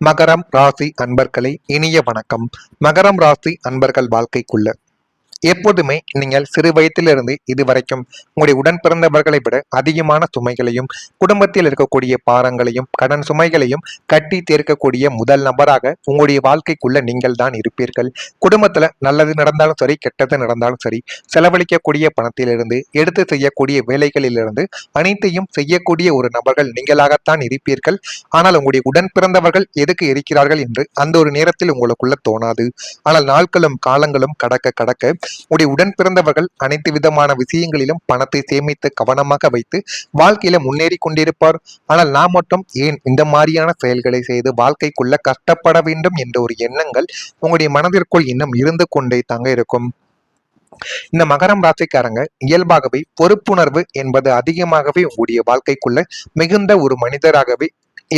மகரம் ராசி அன்பர்களே, இனிய வணக்கம். மகரம் ராசி அன்பர்கள் வாழ்க்கைக்குள்ள எப்போதுமே நீங்கள் சிறு வயதிலிருந்து இதுவரைக்கும் உங்களுடைய உடன் பிறந்தவர்களை விட அதிகமான சுமைகளையும் குடும்பத்தில் இருக்கக்கூடிய பாரங்களையும் கடன் சுமைகளையும் கட்டி தீர்க்கக்கூடிய முதல் நபராக உங்களுடைய வாழ்க்கைக்குள்ள நீங்கள் தான் இருப்பீர்கள். குடும்பத்துல நல்லது நடந்தாலும் சரி, கெட்டது நடந்தாலும் சரி, செலவழிக்கக்கூடிய பணத்திலிருந்து எடுத்து செய்யக்கூடிய வேலைகளிலிருந்து அனைத்தையும் செய்யக்கூடிய ஒரு நபர்கள் நீங்களாகத்தான் இருப்பீர்கள். ஆனால் உங்களுடைய உடன் பிறந்தவர்கள் எதுக்கு இருக்கிறார்கள் என்று அந்த ஒரு நேரத்தில் உங்களுக்குள்ள தோணாது. ஆனால் நாட்களும் காலங்களும் கடக்க கடக்க உடைய உடன் பிறந்தவர்கள் அனைத்து விதமான விஷயங்களிலும் பணத்தை சேமித்து கவனமாக வைத்து வாழ்க்கையில முன்னேறி கொண்டிருப்பார். ஆனால் நாம் மட்டும் ஏன் இந்த மாதிரியான செயல்களை செய்து வாழ்க்கைக்குள்ள கஷ்டப்பட வேண்டும் என்ற ஒரு எண்ணங்கள் உங்களுடைய மனதிற்குள் இன்னும் இருந்து கொண்டே தாங்க இருக்கும். இந்த மகரம் ராசிக்காரங்க இயல்பாகவே பொறுப்புணர்வு என்பது அதிகமாகவே உங்களுடைய வாழ்க்கைக்குள்ள மிகுந்த ஒரு மனிதராகவே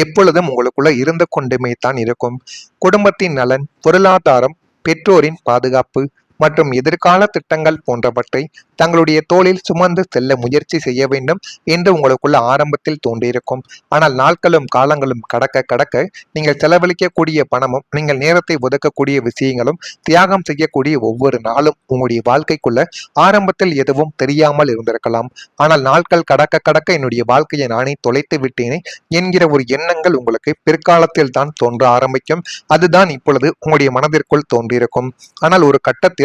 எப்பொழுதும் உங்களுக்குள்ள இருந்து கொண்டுமே தான் இருக்கும். குடும்பத்தின் நலன், பொருளாதாரம், பெற்றோரின் பாதுகாப்பு மற்றும் எதிர்கால திட்டங்கள் போன்றவற்றை தங்களுடைய தோளில் சுமந்து செல்ல முயற்சி செய்ய வேண்டும் என்று உங்களுக்குள்ள ஆரம்பத்தில் தோன்றியிருக்கும். ஆனால் நாட்களும் காலங்களும் கடக்க கடக்க நீங்கள் செலவழிக்கக்கூடிய பணமும் நீங்கள் நேரத்தை ஒதுக்கக்கூடிய விஷயங்களும் தியாகம் செய்யக்கூடிய ஒவ்வொரு நாளும் உங்களுடைய வாழ்க்கைக்குள்ள ஆரம்பத்தில் எதுவும் தெரியாமல் இருந்திருக்கலாம். ஆனால் நாட்கள் கடக்க கடக்க என்னுடைய வாழ்க்கையை நானே தொலைத்து விட்டேனே என்கிற ஒரு எண்ணங்கள் உங்களுக்கு பிற்காலத்தில் தான் தோன்ற ஆரம்பிக்கும். அதுதான் இப்பொழுது உங்களுடைய மனதிற்குள் தோன்றியிருக்கும். ஆனால் ஒரு கட்டத்தில்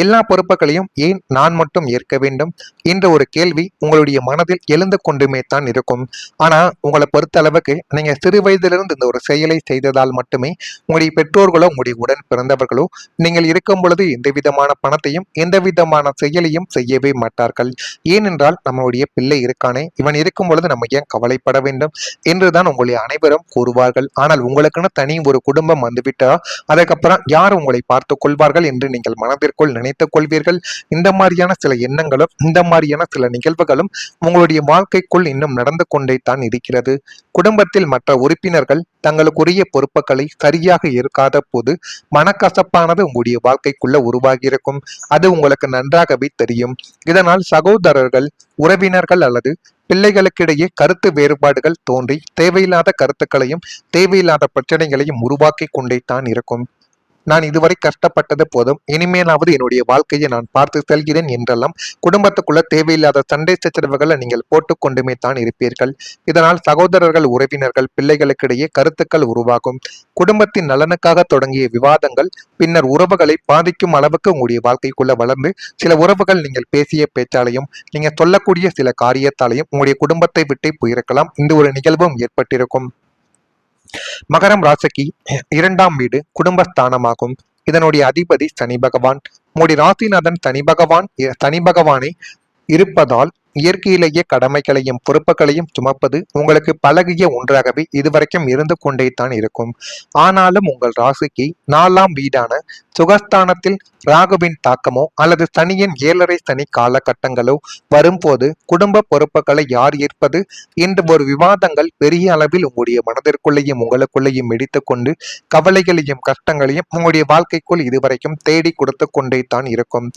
எல்லா பொறுப்புகளையும் ஏன் நான் மட்டும் ஏற்க வேண்டும் என்ற ஒரு கேள்வி உங்களுடைய மனதில் எழுந்து கொண்டுமே தான் இருக்கும். ஆனா உங்களை பொறுத்த அளவுக்கு நீங்க சிறு வயதிலிருந்து இந்த ஒரு செயலை செய்ததால் மட்டுமே உங்களுடைய பெற்றோர்களோ உங்களுடைய உடன் பிறந்தவர்களோ நீங்கள் இருக்கும் பொழுது எந்த விதமான பணத்தையும் எந்த விதமான செயலையும் செய்யவே மாட்டார்கள். ஏனென்றால் நம்மளுடைய பிள்ளை இருக்கானே, இவன் இருக்கும் பொழுது நம்ம ஏன் கவலைப்பட வேண்டும் என்றுதான் உங்களுடைய அனைவரும் கூறுவார்கள். ஆனால் உங்களுக்குன்னு தனி ஒரு குடும்பம் வந்துவிட்டா அதுக்கப்புறம் யார் உங்களை பார்த்துக் கொள்வார்கள் என்று நீங்கள் மனதிற்குள் நினைத்துக் கொள்வீர்கள். இந்த மாதிரியான சில எண்ணங்களும் இந்த மாதிரியான சில நிகழ்வுகளும் உங்களுடைய வாழ்க்கைக்குள் இன்னும் நடந்து கொண்டே தான் இருக்கிறது. குடும்பத்தில் மற்ற உறுப்பினர்கள் தங்களுக்குரிய பொறுப்புகளை சரியாக இருக்காத போது மனக்கசப்பானது உங்களுடைய வாழ்க்கைக்குள்ள உருவாகியிருக்கும். அது உங்களுக்கு நன்றாகவே தெரியும். இதனால் சகோதரர்கள், உறவினர்கள் அல்லது பிள்ளைகளுக்கிடையே கருத்து வேறுபாடுகள் தோன்றி தேவையில்லாத கருத்துக்களையும் தேவையில்லாத பிரச்சனைகளையும் உருவாக்கி கொண்டே தான் இருக்கும். நான் இதுவரை கஷ்டப்பட்டது போதும், இனிமேலாவது என்னுடைய வாழ்க்கையை நான் பார்த்து செல்கிறேன் என்றெல்லாம் குடும்பத்துக்குள்ள தேவையில்லாத சண்டை சச்சரவுகளை நீங்கள் போட்டுக்கொண்டுமே தான் இருப்பீர்கள். இதனால் சகோதரர்கள், உறவினர்கள், பிள்ளைகளுக்கிடையே கருத்துக்கள் உருவாகும். குடும்பத்தின் நலனுக்காக தொடங்கிய விவாதங்கள் பின்னர் உறவுகளை பாதிக்கும் அளவுக்கு உங்களுடைய வாழ்க்கைக்குள்ள வளர்ந்து சில உறவுகள் நீங்கள் பேசிய பேச்சாலையும் நீங்க சொல்லக்கூடிய சில காரியத்தாலையும் உங்களுடைய குடும்பத்தை விட்டே போயிருக்கலாம். இந்த ஒரு நிகழ்வும் ஏற்பட்டிருக்கும். மகரம் ராசிக்கு 2ஆம் வீடு குடும்பஸ்தானமாகும். இதனுடைய அதிபதி சனி பகவான். உங்களுடைய ராசிநாதன் சனி பகவானை இருப்பதால் இயற்கையிலேயே கடமைகளையும் பொறுப்புகளையும் சுமப்பது உங்களுக்கு பழகிய ஒன்றாகவே இதுவரைக்கும் இருந்து கொண்டே தான் இருக்கும். ஆனாலும் உங்கள் ராசிக்கு 4ஆம் வீடான சுகஸ்தானத்தில் ராகுவின் தாக்கமோ அல்லது சனியின் 7.5 சனி காலகட்டங்களோ வரும்போது குடும்ப பொறுப்புகளை யார் ஏற்பது என்ற ஒரு விவாதங்கள் பெரிய அளவில் உங்களுடைய மனதிற்குள்ளேயும் உங்களுக்குள்ளேயும் இடித்து கொண்டு கவலைகளையும் கஷ்டங்களையும் உங்களுடைய வாழ்க்கைக்குள் இதுவரைக்கும் தேடி கொடுத்து கொண்டே தான் இருக்கும்.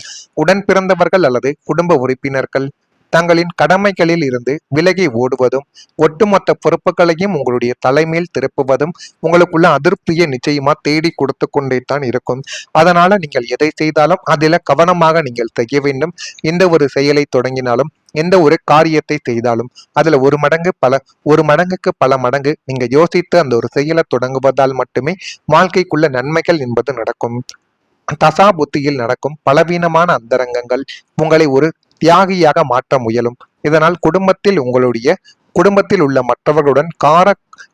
உடன் பிறந்தவர்கள் அல்லது குடும்ப உறுப்பினர்கள் தங்களின் கடமைகளில் இருந்து விலகி ஓடுவதும் ஒட்டுமொத்த பொறுப்புகளையும் உங்களுடைய தலைமையில் திருப்புவதும் உங்களுக்குள்ள அதிருப்தியை நிச்சயமா தேடி கொடுத்து கொண்டே தான் இருக்கும். அதனால நீங்கள் எதை செய்தாலும் அதில கவனமாக நீங்கள் செய்ய வேண்டும். எந்த ஒரு செயலை தொடங்கினாலும் எந்த ஒரு காரியத்தை செய்தாலும் அதுல ஒரு மடங்குக்கு பல மடங்கு நீங்க யோசித்து அந்த ஒரு செயலை தொடங்குவதால் மட்டுமே வாழ்க்கைக்குள்ள நன்மைகள் என்பது நடக்கும். தசா புத்தியில் நடக்கும் பலவீனமான அந்தரங்கங்கள் உங்களை ஒரு தியாகியாக மாற்ற முயலும். இதனால் குடும்பத்தில் உள்ள மற்றவர்களுடன்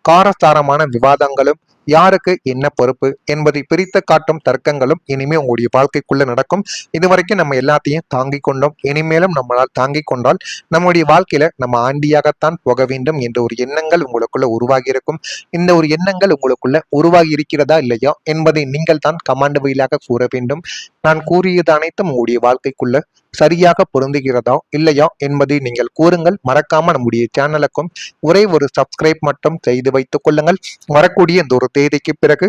காரசாரமான விவாதங்களும் யாருக்கு என்ன பொறுப்பு என்பதை பிரித்து காட்டும் தர்க்கங்களும் இனிமே உங்களுடைய வாழ்க்கைக்குள்ள நடக்கும். இதுவரைக்கும் நம்ம எல்லாத்தையும் தாங்கிக் கொண்டோம், இனிமேலும் நம்மளால் தாங்கிக் கொண்டால் நம்முடைய வாழ்க்கையில நம்ம ஆண்டியாகத்தான் போக வேண்டும் என்ற ஒரு எண்ணங்கள் உங்களுக்குள்ள உருவாகி இருக்கும். இந்த ஒரு எண்ணங்கள் உங்களுக்குள்ள உருவாகி இருக்கிறதா இல்லையா என்பதை நீங்கள் தான் கமாண்ட் வழியாக கூற வேண்டும். நான் கூறியது அனைத்தும் உங்களுடைய வாழ்க்கைக்குள்ள சரியாக பொருந்துகிறதா இல்லையா என்பதை நீங்கள் கூறுங்கள். மறக்காம நம்முடைய சேனலுக்கும் ஒரே ஒரு சப்ஸ்கிரைப் மட்டும் செய்து வைத்துக் கொள்ளுங்கள். வரக்கூடிய இந்த ஒரு தேதிக்கு பிறகு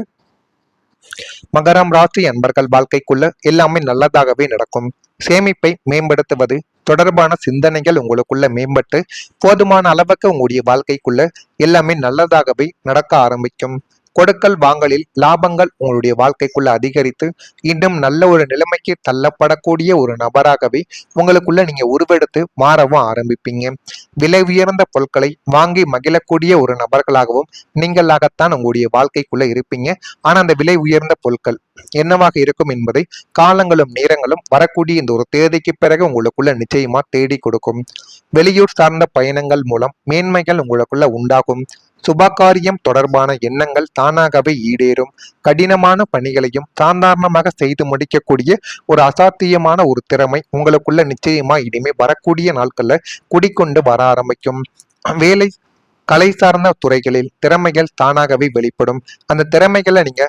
மகரம் ராசி அன்பர்கள் வாழ்க்கைக்குள்ள எல்லாமே நல்லதாகவே நடக்கும். சேமிப்பை மேம்படுத்துவது தொடர்பான சிந்தனைகள் உங்களுக்குள்ள மேம்பட்டு போதுமான அளவுக்கு உங்களுடைய வாழ்க்கைக்குள்ள எல்லாமே நல்லதாகவே நடக்க ஆரம்பிக்கும். கொடுக்கல் வாங்கலில் லாபங்கள் உங்களுடைய வாழ்க்கைக்குள்ள அதிகரித்து இன்னும் நல்ல ஒரு நிலைமைக்கு தள்ளப்படக்கூடிய ஒரு நபராகவே உங்களுக்குள்ள நீங்க உருவெடுத்து மாறவும் ஆரம்பிப்பீங்க. விலை உயர்ந்த பொருட்களை வாங்கி மகிழக்கூடிய ஒரு நபர்களாகவும் நீங்களாகத்தான் உங்களுடைய வாழ்க்கைக்குள்ள இருப்பீங்க. ஆனா அந்த விலை உயர்ந்த பொருட்கள் என்னவாக இருக்கும் என்பதை காலங்களும் நேரங்களும் வரக்கூடிய இந்த ஒரு தேதிக்கு பிறகு உங்களுக்குள்ள நிச்சயமா தேடி கொடுக்கும். வெளியூர் சார்ந்த பயணங்கள் மூலம் மேன்மைகள் உங்களுக்குள்ள உண்டாகும். சுபகாரியம் தொடர்பான எண்ணங்கள் தானாகவே ஈடேறும். கடினமான பணிகளையும் சாதாரணமாக செய்து முடிக்கக்கூடிய ஒரு அசாத்தியமான ஒரு திறமை உங்களுக்குள்ள நிச்சயமா இனிமே வரக்கூடிய நாட்கள்ல குடிக்கொண்டு வர ஆரம்பிக்கும். வேலை கலை சார்ந்த துறைகளில் திறமைகள் தானாகவே வெளிப்படும். அந்த திறமைகளை நீங்க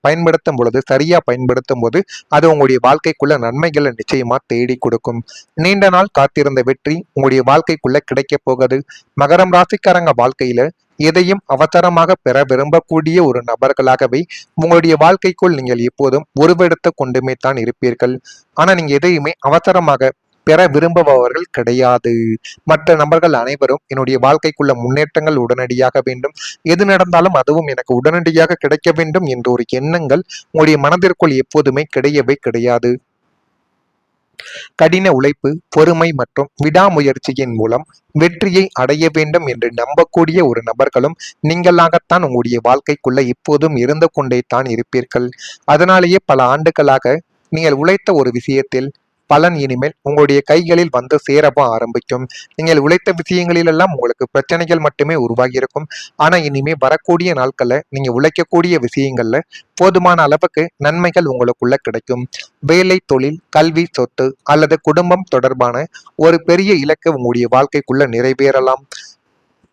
பயன்படுத்தும் பொழுது, சரியா பயன்படுத்தும் போது அது உங்களுடைய வாழ்க்கைக்குள்ள நன்மைகளை நிச்சயமா தேடி கொடுக்கும். நீண்ட நாள் காத்திருந்த வெற்றி உங்களுடைய வாழ்க்கைக்குள்ள கிடைக்க போகுது. மகரம் ராசிக்காரங்க வாழ்க்கையில எதையும் அவசரமாக பெற விரும்பக்கூடிய ஒரு நபர்களாகவே உங்களுடைய வாழ்க்கைக்குள் நீங்கள் எப்போதும் உருவெடுத்து கொண்டுமே தான் இருப்பீர்கள். ஆனா நீங்க எதையுமே அவசரமாக பெற விரும்புபவர்கள் கிடையாது. மற்ற நபர்கள் அனைவரும் என்னுடைய வாழ்க்கைக்குள்ள முன்னேற்றங்கள் உடனடியாக வேண்டும், எது நடந்தாலும் அதுவும் எனக்கு உடனடியாக கிடைக்க வேண்டும் என்ற ஒரு எண்ணங்கள் உங்களுடைய மனதிற்குள் எப்போதுமே கிடையவே கிடையாது. கடின உழைப்பு, பொறுமை மற்றும் விடாமுயற்சியின் மூலம் வெற்றியை அடைய வேண்டும் என்று நம்பக்கூடிய ஒரு நபர்களும் நீங்களாகத்தான் உங்களுடைய வாழ்க்கைக்குள்ள இப்போதும் இருந்து கொண்டே தான் இருப்பீர்கள். அதனாலேயே பல ஆண்டுகளாக நீங்கள் உழைத்த ஒரு விஷயத்தில் பலன் இனிமேல் உங்களுடைய கைகளில் வந்து சேரவும் ஆரம்பிக்கும். நீங்கள் உழைத்த விஷயங்களிலெல்லாம் உங்களுக்கு பிரச்சனைகள் மட்டுமே உருவாகி இருக்கும். ஆனா இனிமே வரக்கூடிய நாட்கள்ல நீங்க உழைக்கக்கூடிய விஷயங்கள்ல போதுமான அளவுக்கு நன்மைகள் உங்களுக்குள்ள கிடைக்கும். வேலை, தொழில், கல்வி, சொத்து அல்லது குடும்பம் தொடர்பான ஒரு பெரிய இலக்கு உங்களுடைய வாழ்க்கைக்குள்ள நிறைவேறலாம்.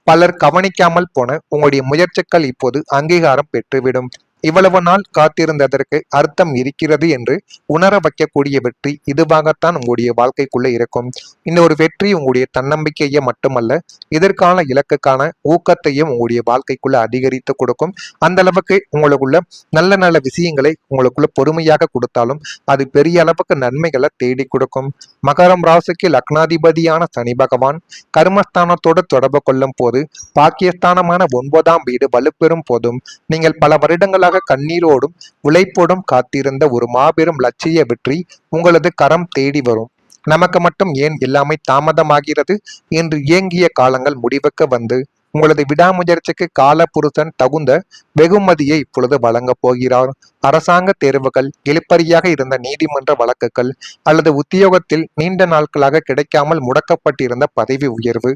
பலர் கவனிக்காமல் போன உங்களுடைய முயற்சிகள் இப்போது அங்கீகாரம் பெற்றுவிடும். இவ்வளவு நாள் காத்திருந்ததற்கு அர்த்தம் இருக்கிறது என்று உணர வைக்கக்கூடிய வெற்றி இதுவாகத்தான் உங்களுடைய வாழ்க்கைக்குள்ள இருக்கும். இந்த ஒரு வெற்றி உங்களுடைய தன்னம்பிக்கையை மட்டுமல்ல, எதிர்கால இலக்குக்கான ஊக்கத்தையும் உங்களுடைய வாழ்க்கைக்குள்ள அதிகரித்து கொடுக்கும். அந்த அளவுக்கு உங்களுக்குள்ள நல்ல நல்ல விஷயங்களை உங்களுக்குள்ள பொறுமையாக கொடுத்தாலும் அது பெரிய அளவுக்கு நன்மைகளை தேடி கொடுக்கும். மகரம் ராசிக்கு லக்னாதிபதியான சனி பகவான் கர்மஸ்தானத்தோடு தொடர்பு கொள்ளும் போது பாக்கியஸ்தானமான 9ஆம் வீடு வலுப்பெறும் போதும் நீங்கள் பல வருடங்களாக கண்ணீரோடும் உழைப்போடும் காத்திருந்த ஒரு மாபெரும் லட்சிய வெற்றி உங்களது கரம் தேடி வரும். நமக்கு மட்டும் ஏன் எல்லாமே தாமதமாகிறது என்று ஏங்கிய காலங்கள் முடிவுக்கு வந்து உங்களது விடாமுயற்சிக்கு கால புருஷன் தகுந்த வெகுமதியை இப்பொழுது வழங்கப் போகிறார். அரசாங்க தேர்வுகள், இழுபறியாக இருந்த நீதிமன்ற வழக்குகள் அல்லது உத்தியோகத்தில் நீண்ட நாட்களாக கிடைக்காமல் முடக்கப்பட்டிருந்த பதவி உயர்வு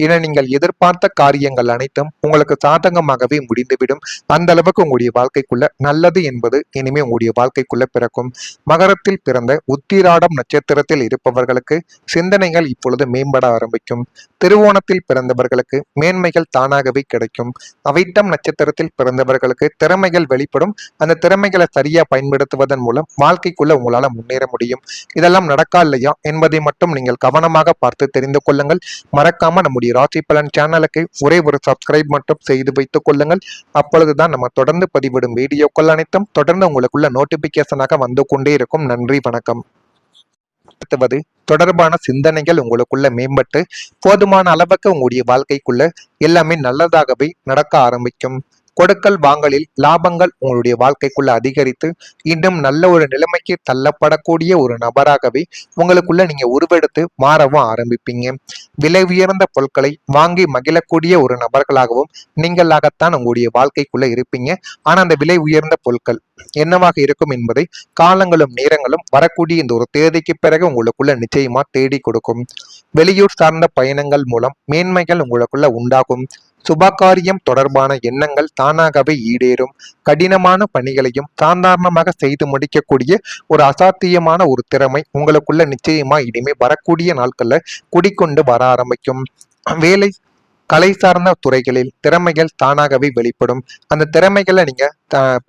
என நீங்கள் எதிர்பார்த்த காரியங்கள் அனைத்தும் உங்களுக்கு சாதகமாகவே முடிந்துவிடும். அந்த அளவுக்கு உங்களுடைய வாழ்க்கைக்குள்ள நல்லது என்பது இனிமே உங்களுடைய வாழ்க்கைக்குள்ள பிறக்கும். மகரத்தில் பிறந்த உத்திராடம் நட்சத்திரத்தில் இருப்பவர்களுக்கு சிந்தனைகள் இப்பொழுது மேம்பட ஆரம்பிக்கும். திருவோணத்தில் பிறந்தவர்களுக்கு மேன்மைகள் தானாகவே கிடைக்கும். அவிட்டம் நட்சத்திரத்தில் பிறந்தவர்களுக்கு திறமைகள் வெளிப்படும். அந்த திறமைகளை சரியா பயன்படுத்துவதன் மூலம் வாழ்க்கைக்குள்ள உங்களால முன்னேற முடியும். இதெல்லாம் நடக்கா இல்லையா என்பதை மட்டும் நீங்கள் கவனமாக பார்த்து தெரிந்து கொள்ளுங்கள். மறக்காம நம்முடைய ராசி பலன் சேனலுக்கு ஒரே ஒரு சப்ஸ்கிரைப் மட்டும் செய்து வைத்துக் கொள்ளுங்கள். அப்பொழுதுதான் நம்ம தொடர்ந்து பதிவிடும் வீடியோக்கள் அனைத்தும் தொடர்ந்து உங்களுக்குள்ள நோட்டிபிகேஷனாக வந்து கொண்டே இருக்கும். நன்றி, வணக்கம். தொடர்பான சிந்தனைகள் உங்களுக்குள்ள மேம்பட்டு போதுமான அளவுக்கு உங்களுடைய வாழ்க்கைக்குள்ள எல்லாமே நல்லதாகவே நடக்க ஆரம்பிக்கும். கொடுக்கல் வாங்கலில் லாபங்கள் உங்களுடைய வாழ்க்கைக்குள்ள அதிகரித்து இன்னும் நல்ல ஒரு நிலைமைக்கு தள்ளப்படக்கூடிய ஒரு நபராகவே உங்களுக்குள்ள நீங்க உருவெடுத்து மாறவும் ஆரம்பிப்பீங்க. விலை உயர்ந்த பொருட்களை வாங்கி மகிழக்கூடிய ஒரு நபர்களாகவும் நீங்களாகத்தான் உங்களுடைய வாழ்க்கைக்குள்ள இருப்பீங்க. ஆனா அந்த விலை உயர்ந்த பொருட்கள் என்னவாக இருக்கும் என்பதை காலங்களும் நேரங்களும் வரக்கூடிய இந்த ஒரு தேதிக்கு பிறகு உங்களுக்குள்ள நிச்சயமா தேடி கொடுக்கும். வெளியூர் சார்ந்த பயணங்கள் மூலம் மேன்மைகள் உங்களுக்குள்ள உண்டாகும். சுபகாரியம் தொடர்பான எண்ணங்கள் தானாகவே ஈடேறும். கடினமான பணிகளையும் சாதாரணமாக செய்து முடிக்கக்கூடிய ஒரு அசாத்தியமான ஒரு திறமை உங்களுக்குள்ள நிச்சயமா இனிமே வரக்கூடிய நாட்கள்ல குடிக்கொண்டு வர ஆரம்பிக்கும். வேலை கலை சார்ந்த துறைகளில் திறமைகள் தானாகவே வெளிப்படும். அந்த திறமைகளை நீங்க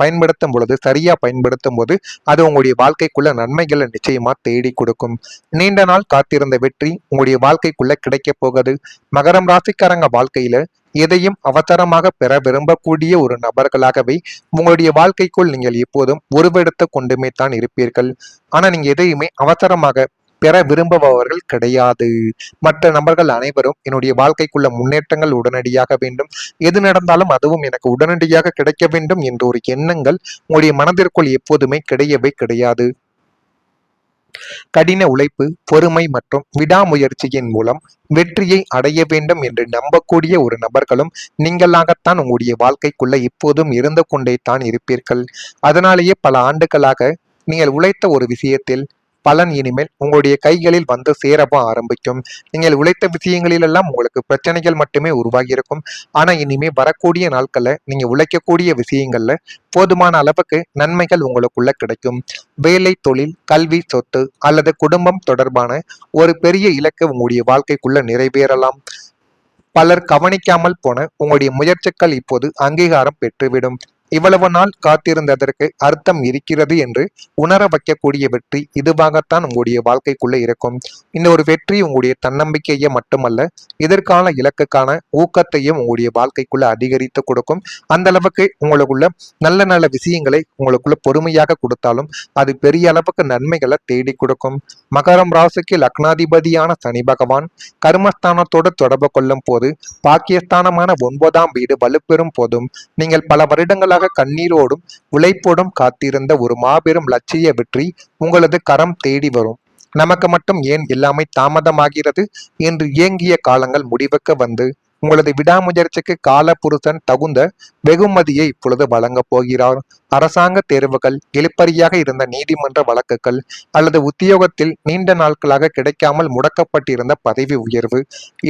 பயன்படுத்தும் பொழுது, சரியா பயன்படுத்தும் போது அது உங்களுடைய வாழ்க்கைக்குள்ள நன்மைகளை நிச்சயமா தேடி கொடுக்கும். நீண்ட நாள் காத்திருந்த வெற்றி உங்களுடைய வாழ்க்கைக்குள்ள கிடைக்க போகுது. மகரம் ராசிக்காரங்க வாழ்க்கையில எதையும் அவசரமாக பெற விரும்பக்கூடிய ஒரு நபர்களாகவே உங்களுடைய வாழ்க்கைக்குள் நீங்கள் எப்போதும் உருவெடுத்து கொண்டுமே தான் இருப்பீர்கள். ஆனா நீங்க எதையுமே அவசரமாக பெற விரும்புபவர்கள் கிடையாது. மற்ற நபர்கள் அனைவரும் என்னுடைய வாழ்க்கைக்குள்ள முன்னேற்றங்கள் உடனடியாக வேண்டும், எது நடந்தாலும் அதுவும் எனக்கு உடனடியாக கிடைக்க வேண்டும் என்ற ஒரு எண்ணங்கள் உங்களுடைய மனதிற்குள் எப்போதுமே கிடையவே கிடையாது. கடின உழைப்பு, பொறுமை மற்றும் விடாமுயற்சியின் மூலம் வெற்றியை அடைய வேண்டும் என்று நம்பக்கூடிய ஒரு நபர்களும் நீங்களாகத்தான் உங்களுடைய வாழ்க்கைக்குள்ள இப்போதும் இருந்து கொண்டே தான் இருப்பீர்கள். அதனாலேயே பல ஆண்டுகளாக நீங்கள் உழைத்த ஒரு விஷயத்தில் பலன் இனிமேல் உங்களுடைய கைகளில் வந்து சேரவும் ஆரம்பிக்கும். நீங்கள் உழைத்த விஷயங்களிலெல்லாம் உங்களுக்கு பிரச்சனைகள் மட்டுமே உருவாகி இருக்கும். ஆனா இனிமே வரக்கூடிய நாட்கள்ல நீங்க உழைக்கக்கூடிய விஷயங்கள்ல போதுமான அளவுக்கு நன்மைகள் உங்களுக்குள்ள கிடைக்கும். வேலை, தொழில், கல்வி, சொத்து அல்லது குடும்பம் தொடர்பான ஒரு பெரிய இலக்கு உங்களுடைய வாழ்க்கைக்குள்ள நிறைவேறலாம். பலர் கவனிக்காமல் போன உங்களுடைய முயற்சிகள் இப்போது அங்கீகாரம் பெற்றுவிடும். இவ்வளவு நாள் காத்திருந்ததற்கு அர்த்தம் இருக்கிறது என்று உணர வைக்கக்கூடிய வெற்றி இதுவாகத்தான் உங்களுடைய வாழ்க்கைக்குள்ள இருக்கும். இந்த ஒரு வெற்றி உங்களுடைய தன்னம்பிக்கையை மட்டுமல்ல, எதிர்கால இலக்குக்கான ஊக்கத்தையும் உங்களுடைய வாழ்க்கைக்குள்ள அதிகரித்து கொடுக்கும். அந்த அளவுக்கு உங்களுக்குள்ள நல்ல நல்ல விஷயங்களை உங்களுக்குள்ள பொறுமையாக கொடுத்தாலும் அது பெரிய அளவுக்கு நன்மைகளை தேடி கொடுக்கும். மகரம் ராசிக்கு லக்னாதிபதியான சனி பகவான் கர்மஸ்தானத்தோடு தொடர்பு கொள்ளும் போது பாக்கியஸ்தானமான 9ஆம் வீடு வலுப்பெறும் போதும் நீங்கள் பல வருடங்களாக கண்ணீரோடும் உழைப்போடும் காத்திருந்த ஒரு மாபெரும் லட்சிய வெற்றி உங்களது கரம் தேடி வரும். நமக்கு மட்டும் ஏன் எல்லாமே தாமதமாகிறது என்று ஏங்கிய காலங்கள் முடிவுக்கு வந்து உங்களது விடாமுயற்சிக்கு கால புருஷன் தகுந்த வெகுமதியை இப்பொழுது வழங்கப் போகிறார். அரசாங்க தேர்வுகள், இழுபறியாக இருந்த நீதிமன்ற வழக்குகள் அல்லது உத்தியோகத்தில் நீண்ட நாட்களாக கிடைக்காமல் முடக்கப்பட்டிருந்த பதவி உயர்வு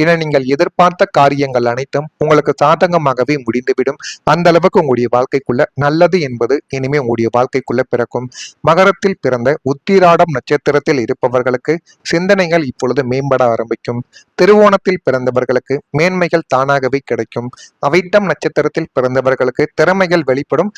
என நீங்கள் எதிர்பார்த்த காரியங்கள் அனைத்தும் உங்களுக்கு சாதகமாகவே முடிந்துவிடும். அந்த அளவுக்கு உங்களுடைய வாழ்க்கைக்குள்ள நல்லது என்பது இனிமே உங்களுடைய வாழ்க்கைக்குள்ள பிறக்கும். மகரத்தில் பிறந்த உத்திராடம் நட்சத்திரத்தில் இருப்பவர்களுக்கு சிந்தனைகள் இப்பொழுது மேம்பட ஆரம்பிக்கும். திருவோணத்தில் பிறந்தவர்களுக்கு மேன்மைகள் தானாகவே கிடைக்கும். அவிட்டம் நட்சத்திரத்தில் பிறந்தவர்களுக்கு திறமைகள் வெளிப்படும்.